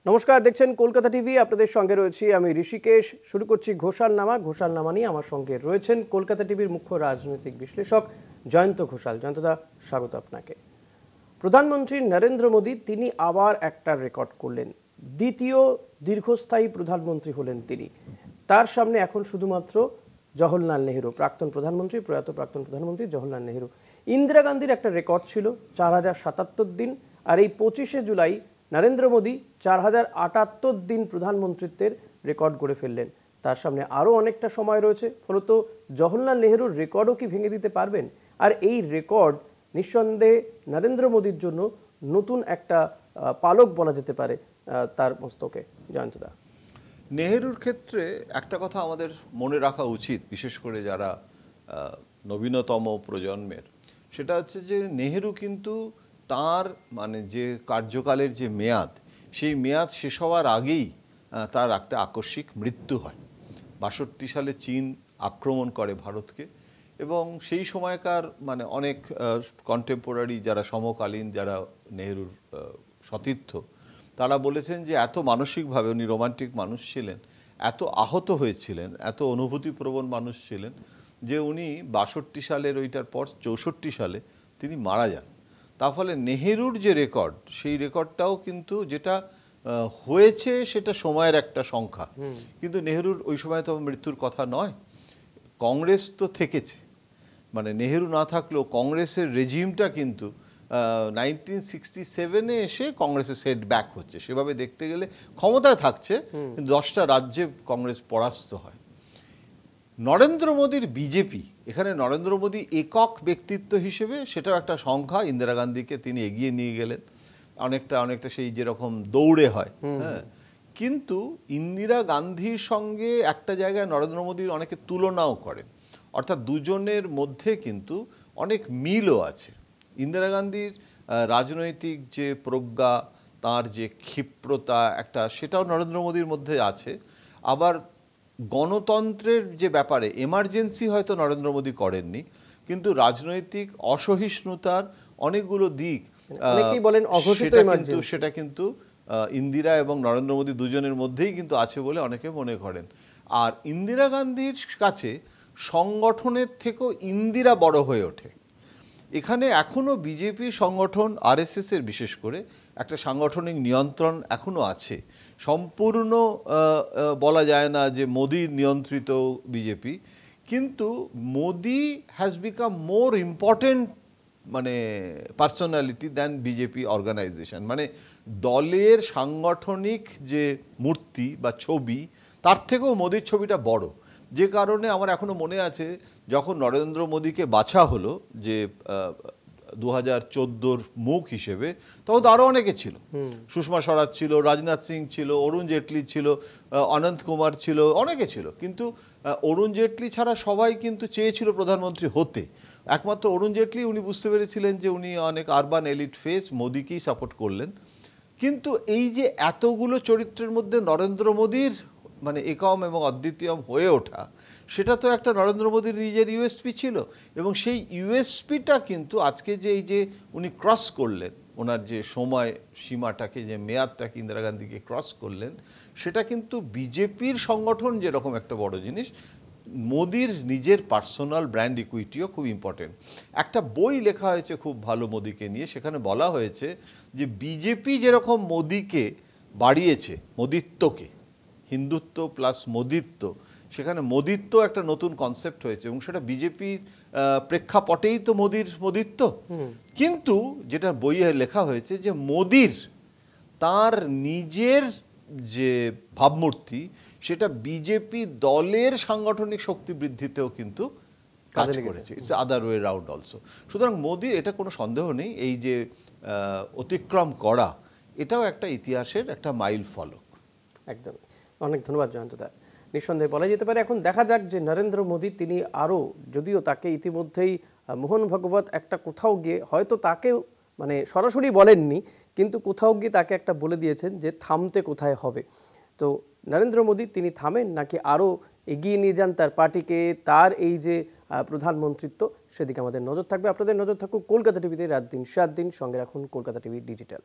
নমস্কার, দেখছেন কলকাতা টিভি। আপনাদের সঙ্গে রয়েছি আমি ঋষিকেশ। শুরু করছি ঘোষালনামা নিয়ে আমার সঙ্গে রয়েছেন কলকাতা টিভির মুখ্য রাজনৈতিক বিশ্লেষক জয়ন্ত ঘোষাল। জয়ন্তদা, স্বাগত আপনাকে। প্রধানমন্ত্রী নরেন্দ্র মোদী তিনি আবার একটা রেকর্ড করলেন, দ্বিতীয় দীর্ঘস্থায়ী প্রধানমন্ত্রী হলেন তিনি। তার সামনে এখন শুধুমাত্র জওহরলাল নেহেরু, প্রয়াত প্রাক্তন প্রধানমন্ত্রী জওহরলাল নেহেরু। ইন্দিরা গান্ধীর একটা রেকর্ড ছিল 4077 দিন, আর এই 25শে জুলাই নরেন্দ্র মোদী 4078 দিন প্রধানমন্ত্রিত্বের রেকর্ড গড়ে ফেললেন। তার সামনে আরও অনেকটা সময় রয়েছে, ফলত জওহরলাল নেহেরুর রেকর্ডও কি ভেঙে দিতে পারবেন? আর এই রেকর্ড নিঃসন্দেহে নরেন্দ্র মোদীর জন্য নতুন একটা পালক বলা যেতে পারে তার মস্তকে। জয়ন্তদা, নেহেরুর ক্ষেত্রে একটা কথা আমাদের মনে রাখা উচিত, বিশেষ করে যারা নবীনতম প্রজন্মের, সেটা হচ্ছে যে নেহেরু কিন্তু তার যে কার্যকালের যে মেয়াদ, সেই মেয়াদ শেষ হওয়ার আগেই তার একটা আকস্মিক মৃত্যু হয়। 62 সালে চীন আক্রমণ করে ভারতকে, এবং সেই সময়কার অনেক কন্টেম্পোরারি যারা সমকালীন, যারা নেহেরুর সতীর্থ, তারা বলেছেন যে এত মানসিকভাবে উনি রোমান্টিক মানুষ ছিলেন, এত আহত হয়েছিলেন, এত অনুভূতিপ্রবণ মানুষ ছিলেন যে উনি 62 সালের ওইটার পর 64 সালে তিনি মারা যান। তার ফলে নেহেরুর যে রেকর্ড, সেই রেকর্ডটাও কিন্তু যেটা হয়েছে সেটা সময়ের একটা সংখ্যা, কিন্তু নেহেরুর ওই সময় তো মৃত্যুর কথা নয়। কংগ্রেস তো থেকেছে, নেহেরু না থাকলেও কংগ্রেসের রেজিমটা কিন্তু 1967-এ এসে কংগ্রেসের সেট ব্যাক হচ্ছে। সেভাবে দেখতে গেলে ক্ষমতায় থাকছে, কিন্তু 10টা রাজ্যে কংগ্রেস পরাস্ত হয়। নরেন্দ্র মোদীর বিজেপি, এখানে নরেন্দ্র মোদী একক ব্যক্তিত্ব হিসেবে সেটাও একটা সংখ্যা। ইন্দিরা গান্ধীকে তিনি এগিয়ে নিয়ে গেলেন অনেকটা সেই যেরকম দৌড়ে হয়, হ্যাঁ। কিন্তু ইন্দিরা গান্ধীর সঙ্গে একটা জায়গায় নরেন্দ্র মোদীর অনেকে তুলনাও করেন, অর্থাৎ দুজনের মধ্যে কিন্তু অনেক মিলও আছে। ইন্দিরা গান্ধীর রাজনৈতিক যে প্রজ্ঞা, তার যে ক্ষিপ্রতা একটা, সেটাও নরেন্দ্র মোদীর মধ্যে আছে। আবার গণতন্ত্রের যে ব্যাপারে এমার্জেন্সি হয়তো নরেন্দ্র মোদী করেননি, কিন্তু রাজনৈতিক অসহিষ্ণুতার অনেকগুলো দিক সেটা কিন্তু ইন্দিরা এবং নরেন্দ্র মোদী দুজনের মধ্যেই কিন্তু আছে বলে অনেকে মনে করেন। আর ইন্দিরা গান্ধীর কাছে সংগঠনের থেকেও ইন্দিরা বড় হয়ে ওঠে। এখানে এখনো বিজেপি সংগঠন, আরএসএস এর বিশেষ করে একটা সাংগঠনিক নিয়ন্ত্রণ এখনো আছে। সম্পূর্ণ বলা যায় না যে মোদি নিয়ন্ত্রিত বিজেপি, কিন্তু Modi has become more important personality than BJP organisation. দলের সাংগঠনিক যে মূর্তি বা ছবি, তার থেকেও মোদির ছবিটা বড়। যে কারণে আমার এখনো মনে আছে, যখন নরেন্দ্র মোদীকে বাছা হলো যে 2014-র মুখ হিসেবে, তখন তো আরো অনেকে ছিল। সুষমা স্বরাজ ছিল, রাজনাথ সিং ছিল, অরুণ জেটলি ছিল, অনন্ত কুমার ছিল, অনেকে ছিল। কিন্তু অরুণ জেটলি ছাড়া সবাই কিন্তু চেয়েছিল প্রধানমন্ত্রী হতে। একমাত্র অরুণ জেটলি, উনি বুঝতে পেরেছিলেন যে উনি অনেক আরবান এলিট ফেস, মোদীকেই সাপোর্ট করলেন। কিন্তু এই যে এতগুলো চরিত্রের মধ্যে নরেন্দ্র মোদীর একম এবং অদ্বিতীয়ম হয়ে ওঠা, সেটা তো একটা নরেন্দ্র মোদীর নিজের ইউএসপি ছিল। এবং সেই ইউএসপিটা কিন্তু আজকে যে এই যে উনি ক্রস করলেন, ওনার যে সময় সীমাটাকে, যে মেয়াদটাকে ইন্দিরা গান্ধীকে ক্রস করলেন, সেটা কিন্তু বিজেপির সংগঠন যেরকম একটা বড় জিনিস, মোদির নিজের পার্সোনাল ব্র্যান্ড ইকুইটিও খুব ইম্পর্টেন্ট। একটা বই লেখা হয়েছে খুব ভালো মোদিকে নিয়ে, সেখানে বলা হয়েছে যে বিজেপি যেরকম মোদিকে বাড়িয়েছে, মোদিত্বকে, হিন্দুত্ব প্লাস মোদিত্ব, সেখানে মোদিত্ব একটা নতুন কনসেপ্ট হয়েছে, এবং সেটা বিজেপির প্রেক্ষাপটেই তো মোদিত্ব। কিন্তু যেটা বইয়ে লেখা হয়েছে যে মোদির তার নিজের যে ভাবমূর্তি, সেটা বিজেপি দলের সাংগঠনিক শক্তি বৃদ্ধিতেও কিন্তু কাজ করেছে। It's other way round also. সুতরাং মোদির এটা কোনো সন্দেহ নেই, এই যে অতিক্রম করা, এটাও একটা ইতিহাসের একটা মাইল ফলক। একদম। অনেক ধন্যবাদ জয়ন্তদা। নিঃসন্দেহে বলা যেতে পারে, এখন দেখা যাক যে নরেন্দ্র মোদী তিনি আরও, যদিও তাকে ইতিমধ্যেই মোহন ভাগবত একটা কোথাও গিয়ে, হয়তো তাকে সরাসরি বলেননি, কিন্তু কোথাও গিয়ে তাকে একটা বলে দিয়েছেন যে থামতে কোথায় হবে। তো নরেন্দ্র মোদী তিনি থামেন, নাকি আরও এগিয়ে নিয়ে যান তার পার্টিকে, তার এই যে প্রধানমন্ত্রিত্ব, সেদিকে আমাদের নজর থাকবে। আপনাদের নজর থাকুক কলকাতা টিভিতে রাত দিন 7 দিন। সঙ্গে রাখুন কলকাতা টিভি ডিজিটাল।